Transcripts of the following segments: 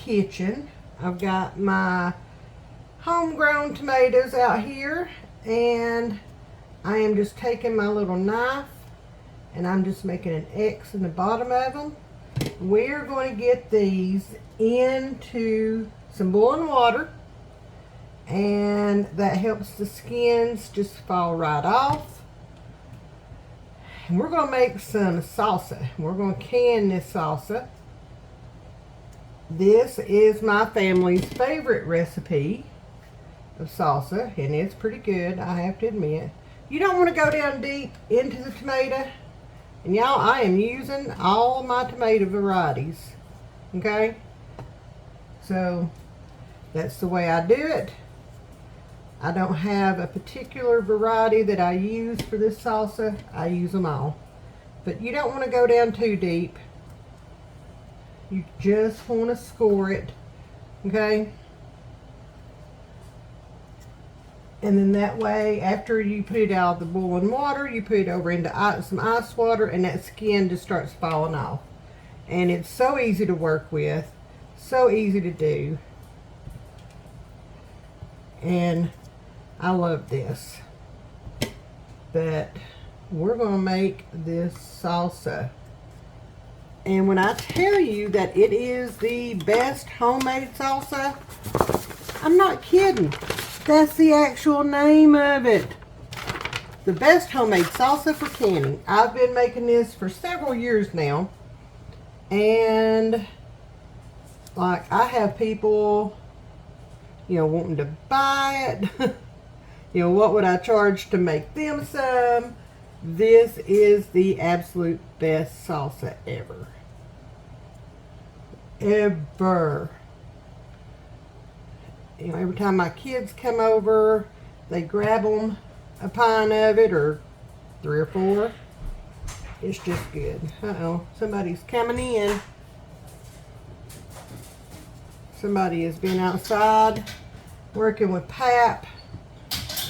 kitchen. I've got my homegrown tomatoes out here, and I am just taking my little knife and I'm just making an X in the bottom of them. We're going to get these into some boiling water, and that helps the skins just fall right off. And we're going to make some salsa. We're going to can this salsa. This is my family's favorite recipe of salsa, and it's pretty good, I have to admit. You don't want to go down deep into the tomato. And y'all, I am using all my tomato varieties. Okay? So, that's the way I do it. I don't have a particular variety that I use for this salsa. I use them all. But you don't want to go down too deep. You just want to score it. Okay? And then that way, after you put it out of the boiling water, you put it over into some ice water, and that skin just starts falling off. And it's so easy to work with, so easy to do. And I love this. But we're going to make this salsa. And when I tell you that it is the best homemade salsa, I'm not kidding. That's the actual name of it. The best homemade salsa for canning. I've been making this for several years now. And like, I have people, wanting to buy it. What would I charge to make them some? This is the absolute best salsa ever. Ever. Every time my kids come over, they grab them a pint of it, or 3 or 4. It's just good. Uh-oh, somebody's coming in. Somebody has been outside working with Pap,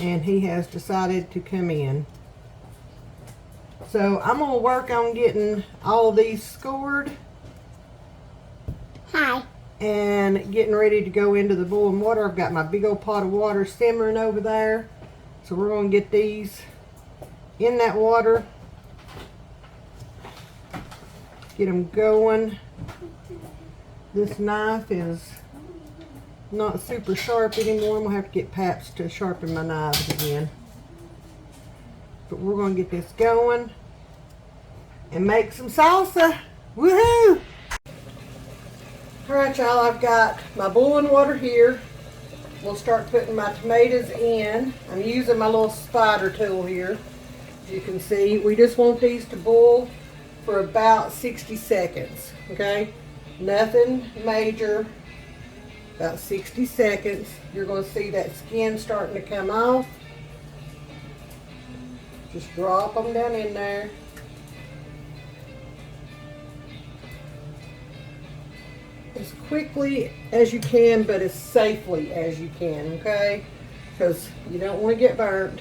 and he has decided to come in. So I'm going to work on getting all of these scored. Hi. And getting ready to go into the boiling water. I've got my big old pot of water simmering over there. So we're going to get these in that water. Get them going. This knife is not super sharp anymore. I'm going to have to get Paps to sharpen my knives again. But we're going to get this going and make some salsa. Woohoo! Alright y'all, I've got my boiling water here. We'll start putting my tomatoes in. I'm using my little spider tool here. As you can see, we just want these to boil for about 60 seconds. Okay? Nothing major. About 60 seconds. You're going to see that skin starting to come off. Just drop them down in there. As quickly as you can, but as safely as you can, okay? Because you don't want to get burnt.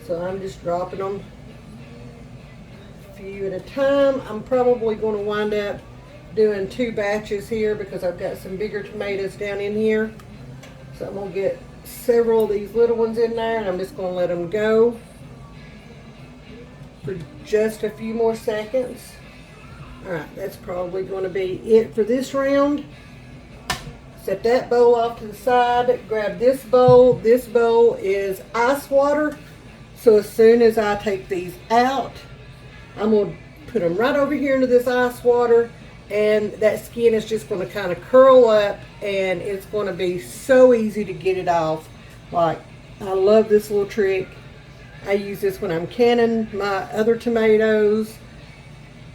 So I'm just dropping them a few at a time. I'm probably going to wind up doing 2 batches here because I've got some bigger tomatoes down in here. So I'm going to get several of these little ones in there, and I'm just going to let them go for just a few more seconds. Alright, that's probably going to be it for this round. Set that bowl off to the side. Grab this bowl. This bowl is ice water. So as soon as I take these out, I'm going to put them right over here into this ice water. And that skin is just going to kind of curl up. And it's going to be so easy to get it off. Like, I love this little trick. I use this when I'm canning my other tomatoes.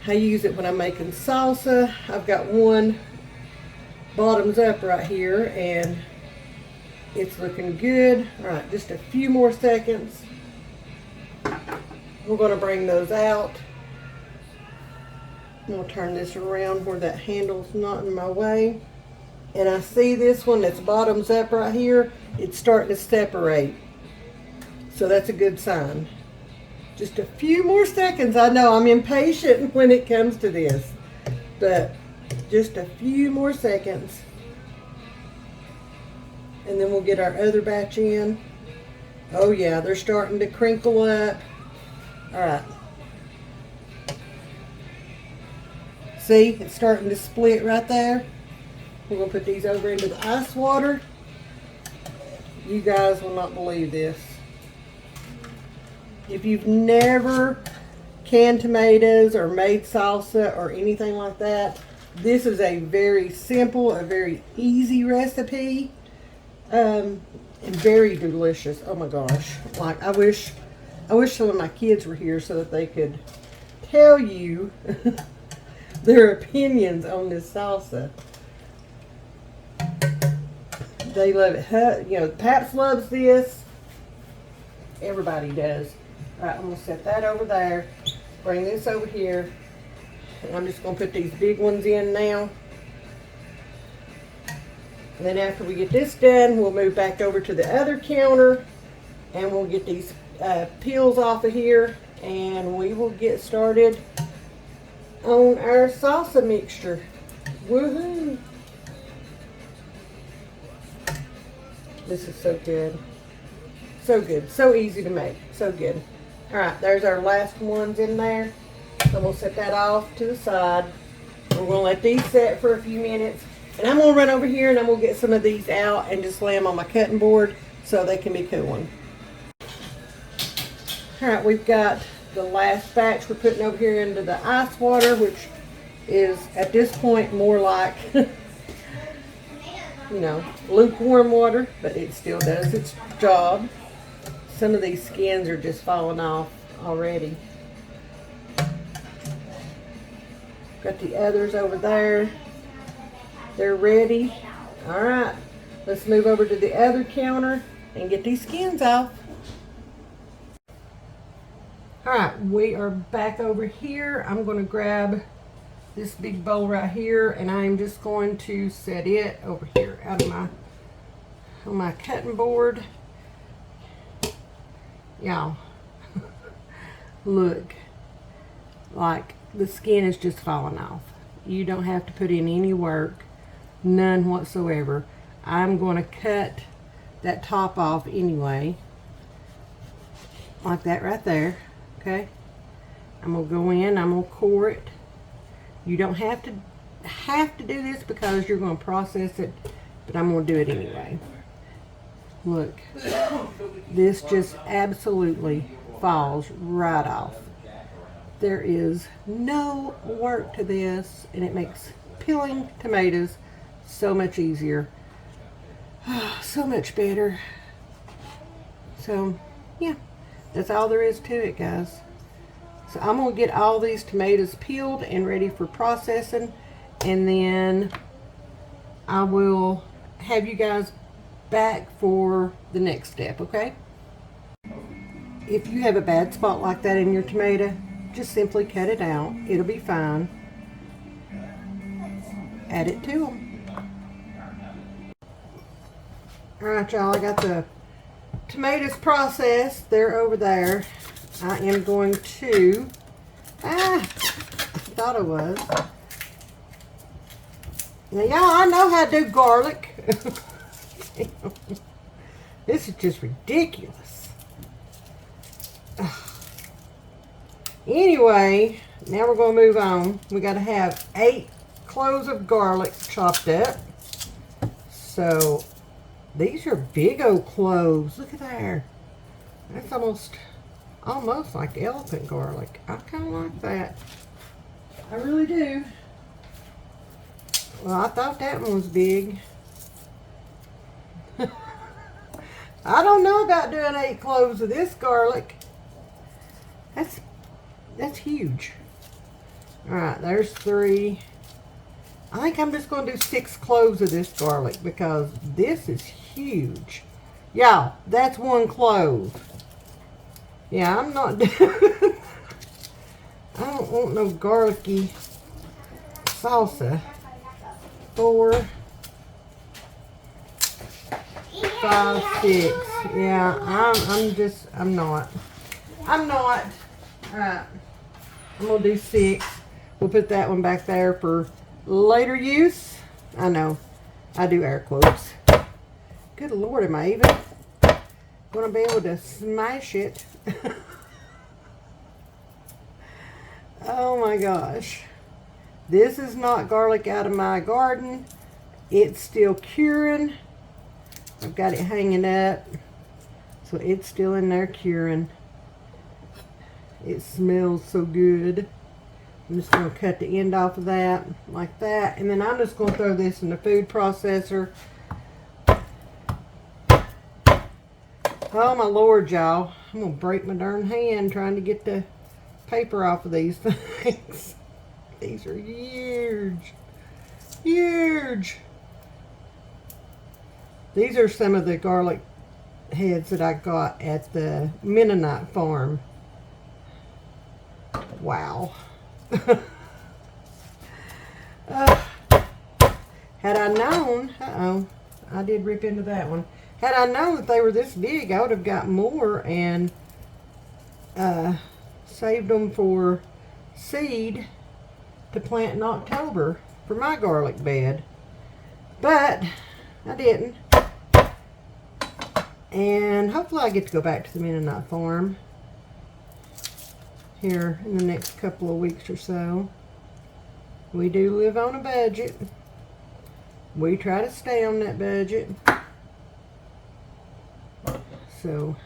I use it when I'm making salsa. I've got one bottoms up right here, and it's looking good. All right, just a few more seconds. We're going to bring those out. I'm going to turn this around where that handle's not in my way. And I see this one that's bottoms up right here. It's starting to separate. So that's a good sign. Just a few more seconds. I know I'm impatient when it comes to this, but just a few more seconds. and then we'll get our other batch in. Oh yeah, they're starting to crinkle up. All right. See, it's starting to split right there. We're gonna put these over into the ice water. You guys will not believe this. If you've never canned tomatoes or made salsa or anything like that, this is a very simple, a very easy recipe, and very delicious. Oh my gosh. Like, I wish some of my kids were here so that they could tell you their opinions on this salsa. They love it. You know, Paps loves this. Everybody does. All right, I'm going to set that over there. Bring this over here. And I'm just going to put these big ones in now. And then after we get this done, we'll move back over to the other counter. And we'll get these peels off of here. And we will get started on our salsa mixture. Woohoo! This is so good. So good. So easy to make. So good. Alright, there's our last ones in there. So we'll set that off to the side. We're going to let these set for a few minutes. And I'm going to run over here and I'm going to get some of these out and just lay them on my cutting board so they can be cooling. Alright, we've got the last batch we're putting over here into the ice water, which is at this point more like you know, lukewarm water, but it still does its job. Some of these skins are just falling off already. Got the others over there. They're ready. All right, let's move over to the other counter and get these skins off. All right, we are back over here. I'm going to grab this big bowl right here, and I'm just going to set it over here out of my cutting board. Y'all, look, like the skin is just falling off. You don't have to put in any work, none whatsoever. I'm going to cut that top off anyway, like that right there. Okay, I'm gonna go in, I'm gonna core it. You don't have to do this because you're going to process it, but I'm going to do it anyway. Look, this just absolutely falls right off. There is no work to this, and it makes peeling tomatoes so much easier. So much better. So, yeah, that's all there is to it, guys. So I'm going to get all these tomatoes peeled and ready for processing, and then I will have you guys back for the next step, okay? If you have a bad spot like that in your tomato, just simply cut it out. It'll be fine. Add it to them. Alright, y'all, I got the tomatoes processed. They're over there. I am going to, I thought I was. Now, y'all, I know how to do garlic. This is just ridiculous. Anyway, now we're going to move on. We got to have 8 cloves of garlic chopped up. So, these are big old cloves. Look at there. That's almost like elephant garlic. I kind of like that. I really do. Well, I thought that one was big. I don't know about doing 8 cloves of this garlic. That's huge. Alright, there's 3. I think I'm just going to do 6 cloves of this garlic because this is huge. Y'all, that's 1 clove. Yeah, I'm not doing... I don't want no garlicky salsa. 4, 5, 6. Yeah, I'm not. Alright. I'm going to do 6. We'll put that one back there for later use. I know. I do air quotes. Good Lord, am I even going to be able to smash it? Oh my gosh. This is not garlic out of my garden. It's still curing. I've got it hanging up. So it's still in there curing. It smells so good. I'm just going to cut the end off of that like that. And then I'm just going to throw this in the food processor. Oh my Lord, y'all. I'm going to break my darn hand trying to get the paper off of these things. These are huge. Huge. These are some of the garlic heads that I got at the Mennonite farm. Wow. Had I known, I did rip into that one. Had I known that they were this big, I would have got more and saved them for seed to plant in October for my garlic bed. But I didn't. And hopefully I get to go back to the Mennonite farm here in the next couple of weeks or so. We do live on a budget. We try to stay on that budget. So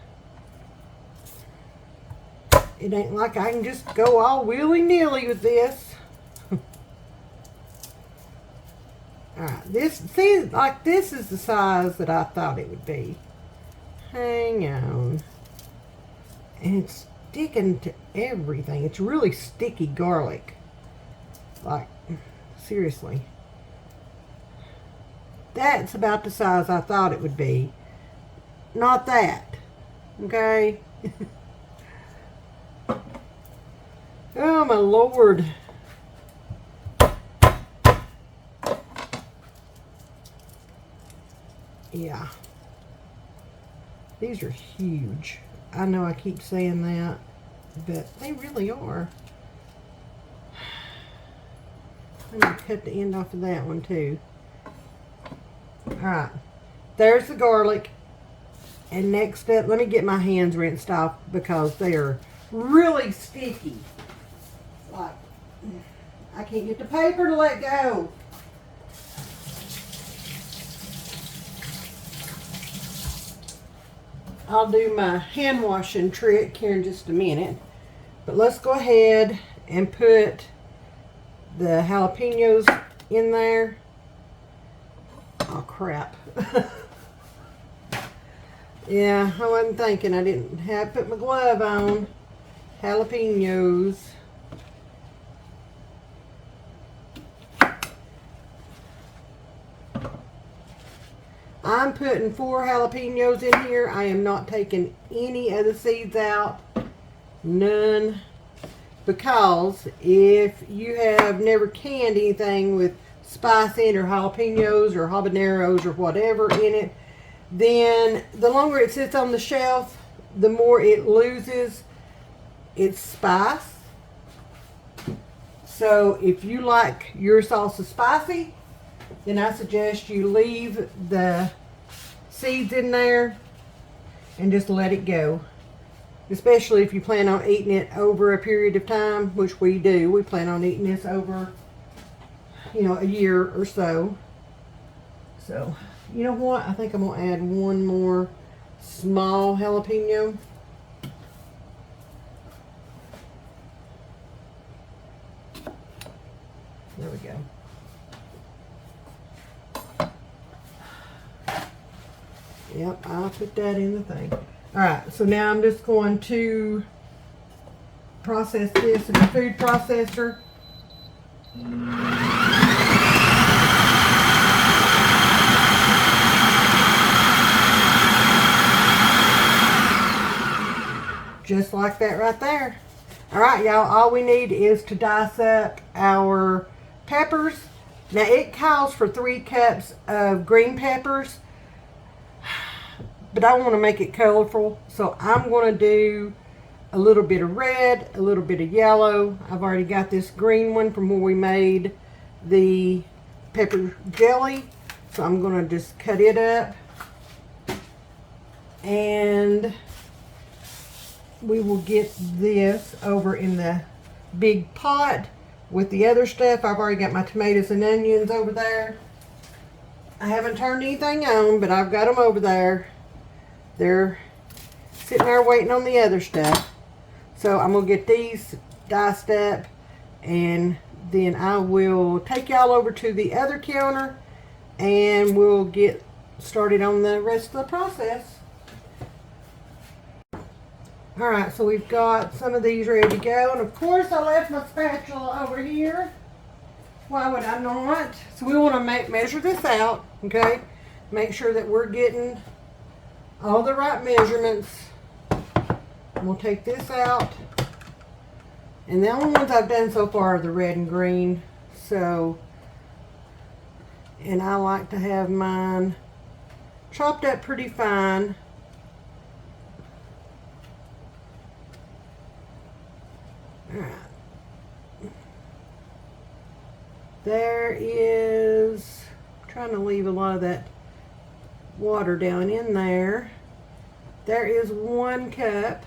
it ain't like I can just go all willy-nilly with this. Alright, this is the size that I thought it would be. Hang on. And it's sticking to everything. It's really sticky garlic. Like, seriously. That's about the size I thought it would be. Not that. Okay? Oh my Lord. Yeah. These are huge. I know I keep saying that, but they really are. I'm going to cut the end off of that one too. Alright. There's the garlic. And next up, let me get my hands rinsed off because they are really sticky. Like, I can't get the paper to let go. I'll do my hand washing trick here in just a minute. But let's go ahead and put the jalapenos in there. Oh crap. Yeah, I wasn't thinking. I didn't have put my glove on. Jalapenos. I'm putting 4 jalapenos in here. I am not taking any of the seeds out. None. Because if you have never canned anything with spice in or jalapenos or habaneros or whatever in it, then the longer it sits on the shelf, the more it loses its spice. So if you like your salsa spicy, then I suggest you leave the seeds in there and just let it go. Especially if you plan on eating it over a period of time, which we do. We plan on eating this over, a year or so. So, you know what? I think I'm going to add one more small jalapeno. There we go. Yep, I'll put that in the thing. Alright, so now I'm just going to process this in the food processor. Just like that right there. Alright, y'all, all we need is to dice up our peppers. Now, it calls for 3 cups of green peppers. But I want to make it colorful, so I'm going to do a little bit of red, a little bit of yellow. I've already got this green one from where we made the pepper jelly, so I'm going to just cut it up. And we will get this over in the big pot with the other stuff. I've already got my tomatoes and onions over there. I haven't turned anything on, but I've got them over there. They're sitting there waiting on the other stuff. So I'm going to get these diced up, and then I will take y'all over to the other counter and we'll get started on the rest of the process. Alright, so we've got some of these ready to go, and of course I left my spatula over here. Why would I not? So we want to measure this out, okay? Make sure that we're getting all the right measurements. And we'll take this out. And the only ones I've done so far are the red and green. So, and I like to have mine chopped up pretty fine. Alright. There is, I'm trying to leave a lot of that water down in there. There is 1 cup.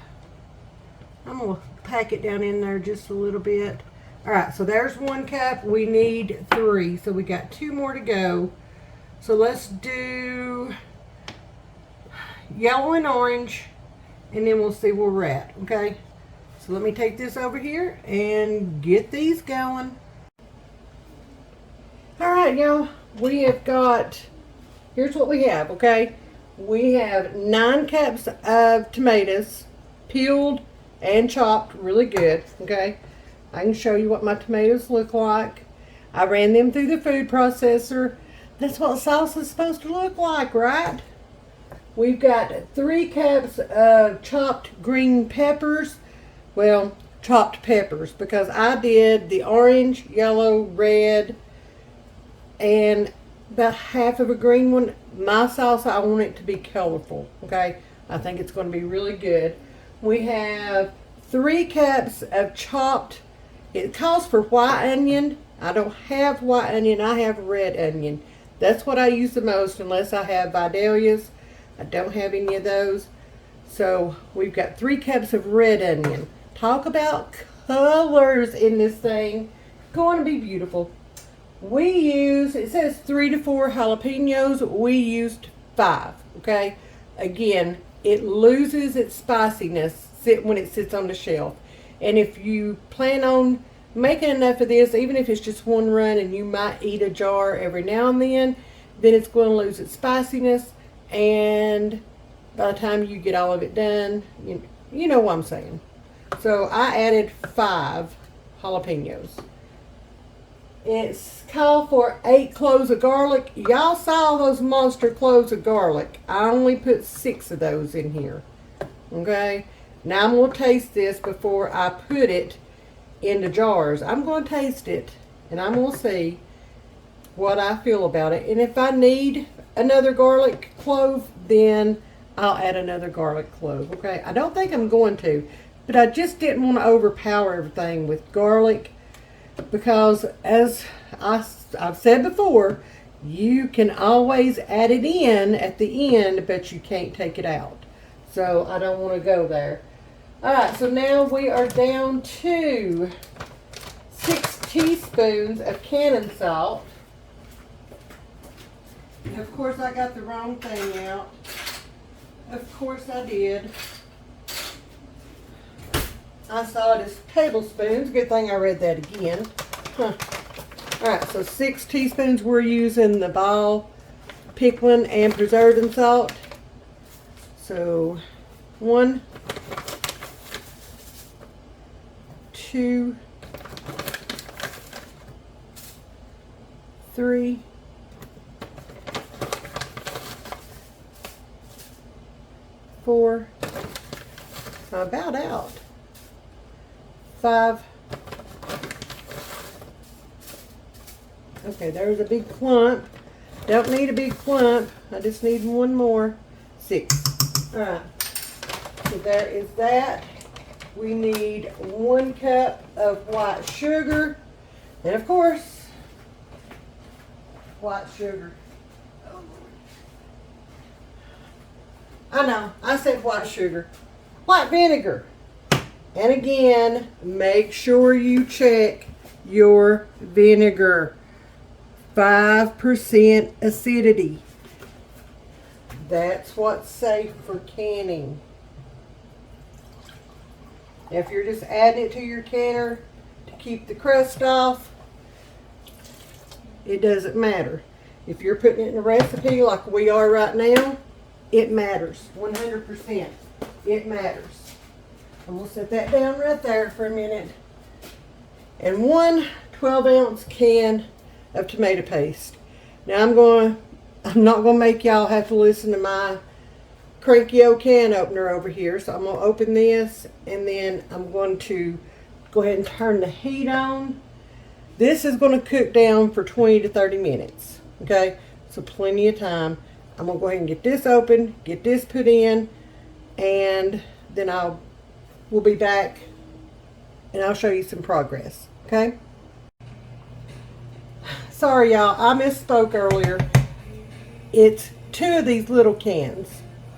I'm going to pack it down in there just a little bit. Alright, so there's 1 cup. We need 3. So we got 2 more to go. So let's do yellow and orange, and then we'll see where we're at, okay? So let me take this over here and get these going. Alright, y'all, we have got, here's what we have, okay? We have 9 cups of tomatoes, peeled and chopped really good, okay? I can show you what my tomatoes look like. I ran them through the food processor. That's what salsa is supposed to look like, right? We've got 3 cups of chopped green peppers. Well, chopped peppers, because I did the orange, yellow, red, and about half of a green one. My salsa, I want it to be colorful, okay? I think it's going to be really good. We have 3 cups of chopped, it calls for white onion. I don't have white onion, I have red onion. That's what I use the most, unless I have Vidalias. I don't have any of those. So we've got 3 cups of red onion. Talk about colors in this thing. Going to be beautiful. We use, it says 3 to 4 jalapenos. We used 5, okay? Again, it loses its spiciness when it sits on the shelf. And if you plan on making enough of this, even if it's just 1 run and you might eat a jar every now and then it's going to lose its spiciness. And by the time you get all of it done, you know what I'm saying. So I added 5 jalapenos. It's called for 8 cloves of garlic. Y'all saw those monster cloves of garlic. I only put 6 of those in here. Okay? Now I'm going to taste this before I put it in the jars. I'm going to taste it, and I'm going to see what I feel about it. And if I need another garlic clove, then I'll add another garlic clove. Okay? I don't think I'm going to, but I just didn't want to overpower everything with garlic, because as I've said before, you can always add it in at the end, but you can't take it out. So I don't want to go there. Alright, so now we are down to 6 teaspoons of cannon salt. Of course I got the wrong thing out. Of course I did. I saw it as tablespoons. Good thing I read that again. Huh. Alright, so 6 teaspoons. We're using the ball pickling and preserving salt. So 1, 2, 3, 4, I'm about out. 5. Okay, there's a big clump. Don't need a big clump. I just need 1 more. 6. Alright. So there is that. We need 1 cup of white sugar. And of course, white sugar. I know, I said white sugar. White vinegar. And again, make sure you check your vinegar. 5% acidity. That's what's safe for canning. If you're just adding it to your canner to keep the crust off, it doesn't matter. If you're putting it in a recipe like we are right now, it matters. 100%. It matters. And we'll set that down right there for a minute. And one 12-ounce can of tomato paste. Now I'm not going to make y'all have to listen to my cranky old can opener over here. So I'm going to open this and then I'm going to go ahead and turn the heat on. This is going to cook down for 20 to 30 minutes. Okay, so plenty of time. I'm going to go ahead and get this open, get this put in, and then we'll be back and I'll show you some progress. Okay. Sorry y'all, I misspoke earlier. It's 2 of these little cans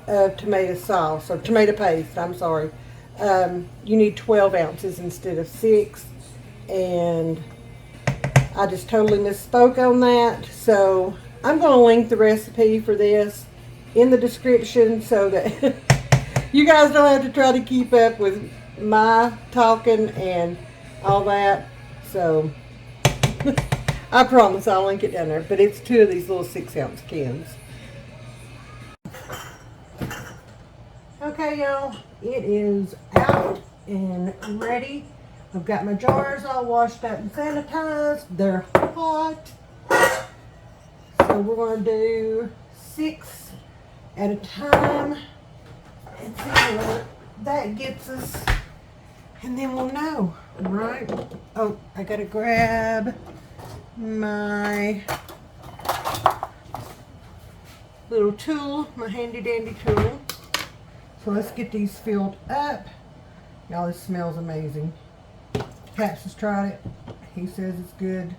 of tomato sauce, or tomato paste, I'm sorry. You need 12 ounces instead of 6. And I just totally misspoke on that. So I'm going to link the recipe for this in the description so that you guys don't have to try to keep up with my talking and all that. So I promise I'll link it down there. But it's 2 of these little 6-ounce cans. Okay, y'all, it is out and ready. I've got my jars all washed up and sanitized. They're hot. So we're going to do 6 at a time and see where that gets us. And then we'll know, right? Oh, I got to grab my little tool, my handy dandy tool. So let's get these filled up. Y'all, this smells amazing. Pat's has tried it. He says it's good.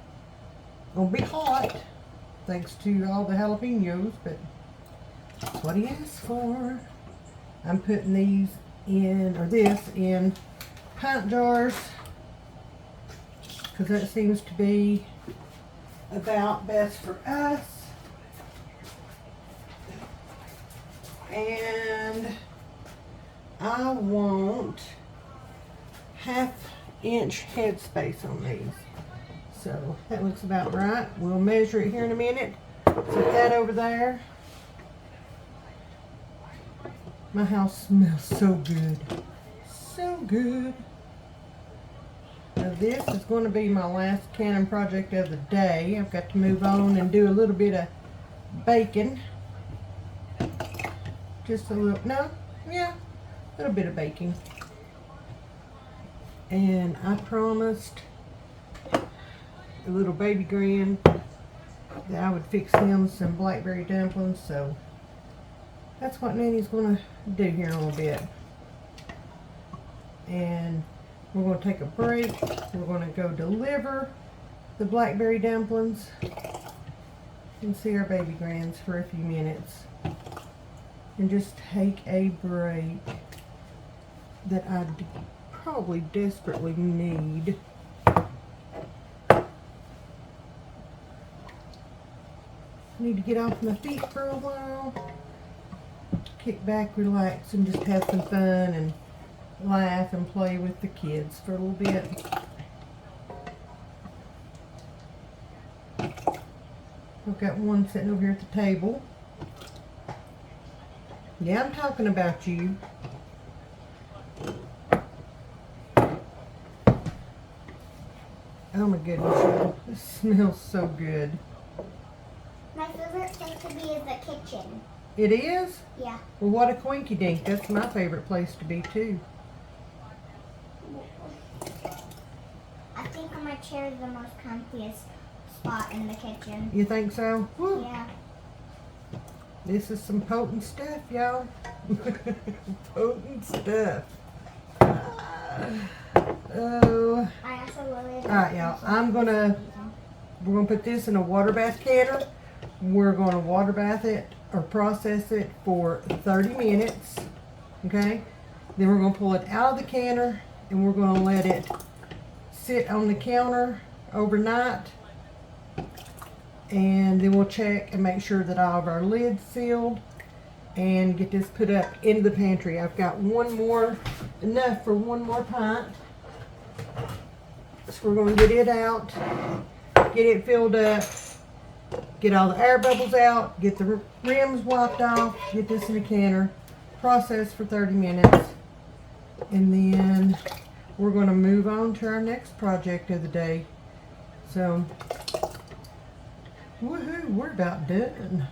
Gonna be hot, thanks to all the jalapenos, but that's what he asked for. I'm putting these in, or this in pint jars, because that seems to be about best for us. And I want 1/2-inch head space on these. So that looks about right. We'll measure it here in a minute. Set that over there. My house smells so good. So good. Now this is going to be my last canning project of the day. I've got to move on and do a little bit of baking. Just a little, no, yeah, a little bit of baking. And I promised a little baby grand that I would fix him some blackberry dumplings, so that's what Nanny's going to do here in a little bit. And we're going to take a break. We're going to go deliver the blackberry dumplings and see our baby grands for a few minutes. And just take a break that I probably desperately need. Need to get off my feet for a while, kick back, relax, and just have some fun and laugh and play with the kids for a little bit. I've got one sitting over here at the table. Yeah, I'm talking about you. Oh my goodness, y'all. This smells so good. My favorite place to be is the kitchen. It is? Yeah. Well, what a coinky dink. That's my favorite place to be too. I think my chair is the most comfiest spot in the kitchen. You think so? Woo. Yeah. This is some potent stuff, y'all. Potent stuff. Oh. I also really Alright, y'all. We're gonna put this in a water bath canner. we're going to water bath it or process it for 30 minutes. Okay? Then we're going to pull it out of the canner and we're going to let it sit on the counter overnight. And then we'll check and make sure that all of our lids sealed and get this put up into the pantry. I've got enough for one more pint. So we're going to get it out, get it filled up, get all the air bubbles out, get the rims wiped off, get this in the canner, process for 30 minutes, and then we're going to move on to our next project of the day. So, woohoo, we're about done.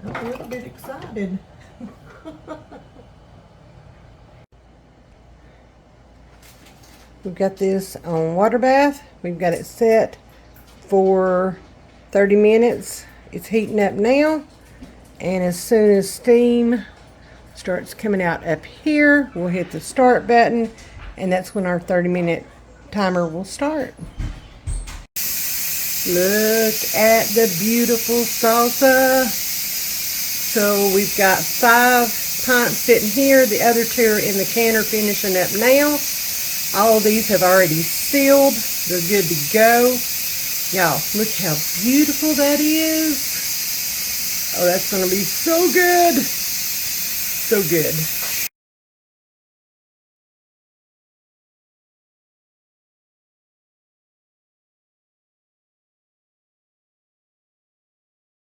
I'm a little bit excited. We've got this on water bath. We've got it set for 30 minutes. It's heating up now. And as soon as steam starts coming out up here, we'll hit the start button. And that's when our 30-minute timer will start. Look at the beautiful salsa. So we've got 5 pints sitting here. The other 2 are in the canner finishing up now. All of these have already sealed. They're good to go. Y'all, look how beautiful that is. Oh, that's going to be so good. So good.